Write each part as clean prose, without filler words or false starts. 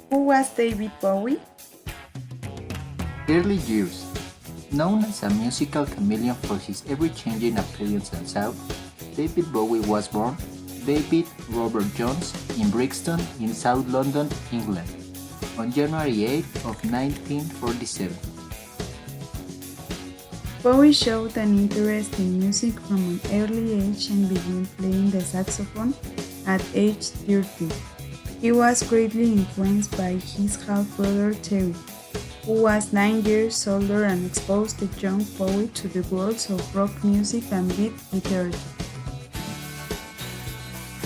Who was David Bowie? Early years. Known as a musical chameleon for his ever-changing appearance and sound, David Bowie was born David Robert Jones in Brixton in South London, England, on January 8 of 1947. Bowie showed an interest in music from an early age and began playing the saxophone at age 13. He was greatly influenced by his half-brother Terry, who was 9 years older and exposed the young Bowie to the worlds of rock music and beat literature.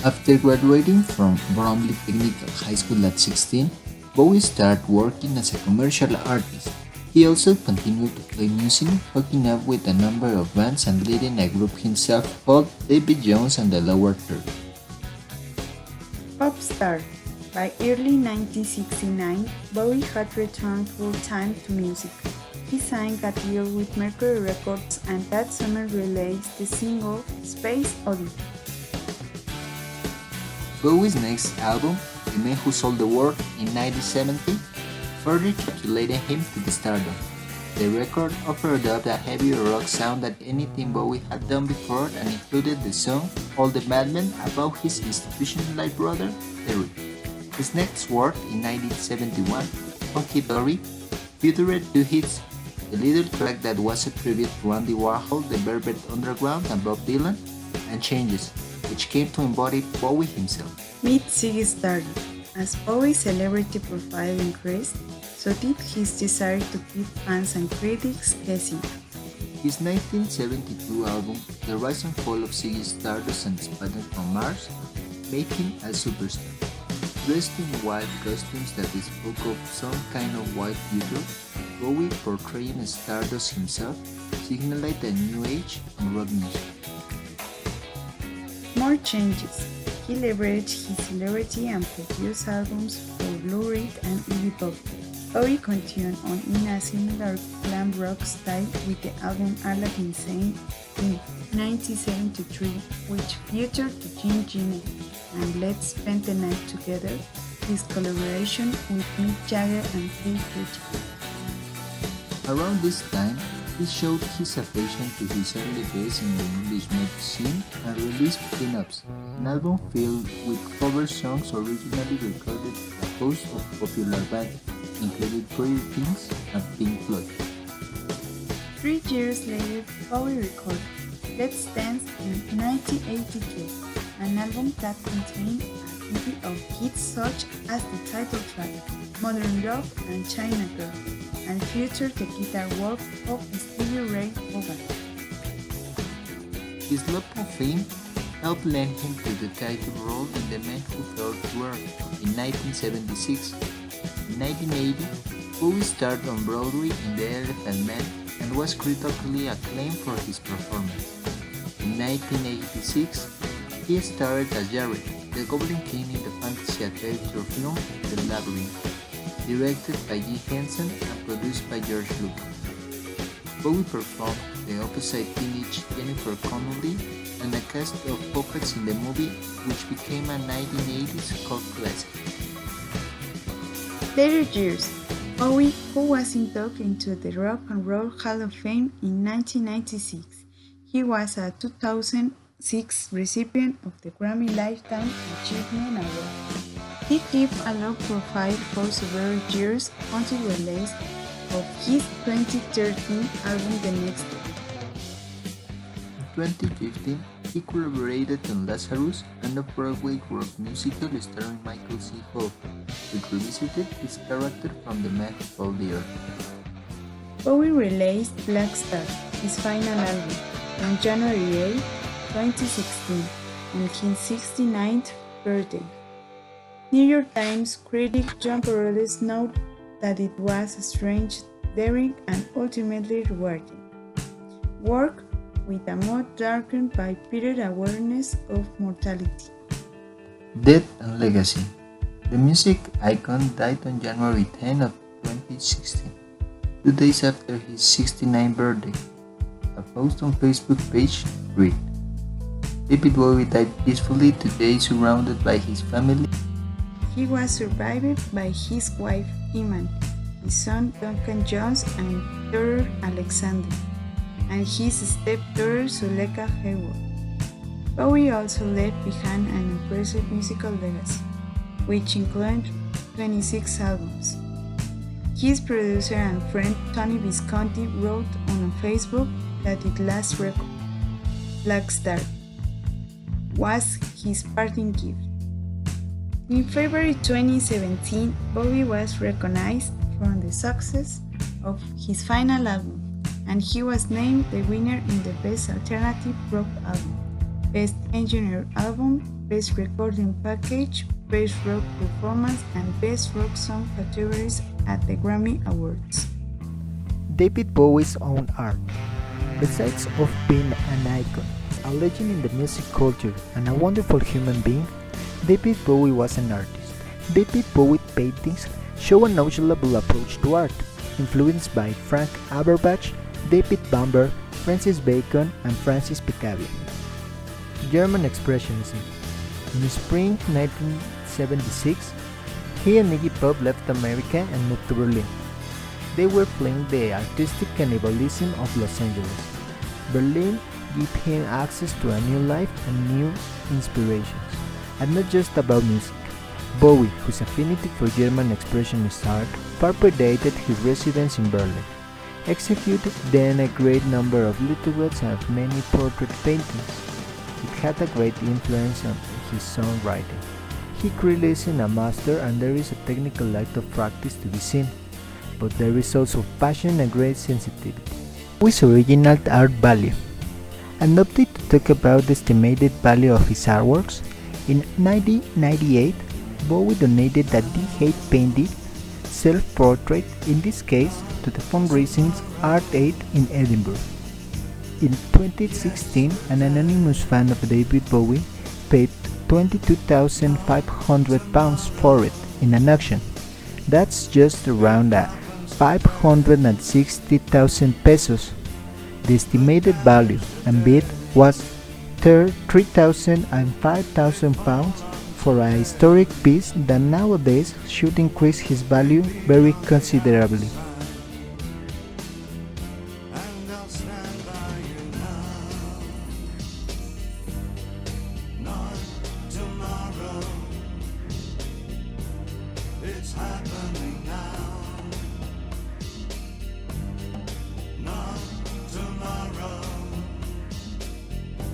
After graduating from Bromley Technical High School at 16, Bowie started working as a commercial artist. He also continued to play music, hooking up with a number of bands and leading a group himself called David Jones and the Lower Third. Pop star. By early 1969, Bowie had returned full-time to music. He signed a deal with Mercury Records and that summer released the single Space Oddity. Bowie's next album, The Man Who Sold the World in 1970, further catapulted him to the stardom. The record offered up a heavier rock sound than anything Bowie had done before and included the song All the Madmen about his institutionalized brother, Terry. His next work in 1971, Funky Dory, featured two hits, the little track that was a tribute to Andy Warhol, the Velvet Underground, and Bob Dylan, and Changes, which came to embody Bowie himself. Meet Ziggy Stardust. As Bowie's celebrity profile increased, so did his desire to keep fans and critics guessing. His 1972 album, The Rise and Fall of Ziggy Stardust and Spider from Mars, made him a superstar. Dressed in white costumes that spoke of some kind of white future, Bowie, portraying Stardust himself, signaled a new age in rock music. More changes. He leveraged his celebrity and produced albums for Lou Reed and Iggy Pop. Bowie continued on in a similar glam rock style with the album Aladdin Sane in 1973, which featured the Gin Genie and Let's Spend the Night Together, his collaboration with Mick Jagger and Keith Richards. Around this time, he showed his affection to his early days in the English metal scene and released Pin-Ups, an album filled with cover songs originally recorded by a host of popular bands, including Pretty Things and Pink Floyd. 3 years later, Bowie recorded Let's Dance in 1982, an album that contained a litany of hits such as the title track, Modern Love and China Girl, and featured the guitar work of Stevie Ray Vaughan. His love of fame helped lend him to the title role in The Man Who Fell to Earth in 1976. In 1980, Bowie starred on Broadway in The Elephant Man and was critically acclaimed for his performance. In 1986, he starred as Jared, the Goblin King in the fantasy adventure film The Labyrinth, directed by G. Henson and produced by George Lucas. Bowie performed the opposite teenage Jennifer Connelly and a cast of puppets in the movie, which became a 1980s cult classic. Later years. Bowie, who was inducted into the Rock and Roll Hall of Fame in 1996. He was a 2006 recipient of the Grammy Lifetime Achievement Award. He kept a low profile for several years until the release of his 2013 album The Next Day. In 2015, he collaborated on Lazarus, an off-Broadway rock musical starring Michael C. Hall, which revisited his character from The Man Who Sold the Earth. Bowie released Black Star, his final album, on January 8, 2016, on his 69th birthday. New York Times critic John Perales noted that it was strange, daring, and ultimately rewarding work with a mood darkened by bitter awareness of mortality. Death and Legacy. The music icon died on January 10 of 2016, 2 days after his 69th birthday. A post on Facebook page read, David Bowie died peacefully today surrounded by his family He was survived by his wife Iman, his son Duncan Jones and daughter Alexander, and his stepdaughter Zuleka Hayward. Bowie also left behind an impressive musical legacy, which included 26 albums. His producer and friend Tony Visconti wrote on Facebook that his last record, Black Star, was his parting gift. In February 2017, Bowie was recognized for the success of his final album, and he was named the winner in the Best Alternative Rock Album, Best Engineered Album, Best Recording Package, Best Rock Performance, and Best Rock Song categories at the Grammy Awards. David Bowie's own art. Besides of being an icon, a legend in the music culture, and a wonderful human being, David Bowie was an artist. David Bowie paintings show a knowledgeable approach to art, influenced by Frank Aberbach, David Bamber, Francis Bacon, and Francis Picabia. German Expressionism. In spring 1976, he and Iggy Pop left America and moved to Berlin. They were fleeing the artistic cannibalism of Los Angeles. Berlin gave him access to a new life and new inspirations, and not just about music. Bowie, whose affinity for German Expressionist art far predated his residence in Berlin, executed then a great number of lithographs and many portrait paintings. It had a great influence on his songwriting. He clearly is a master, and there is a technical act of practice to be seen, but there is also passion and great sensitivity. Bowie's original art value. An update to talk about the estimated value of his artworks. In 1998, Bowie donated a D8 painted self-portrait, in this case to the fundraising Art Aid in Edinburgh. In 2016, an anonymous fan of David Bowie paid £22,500 for it in an auction. That's just around 560,000 pesos. The estimated value and bid was £3,000 and £5,000 for a historic piece that nowadays should increase his value very considerably.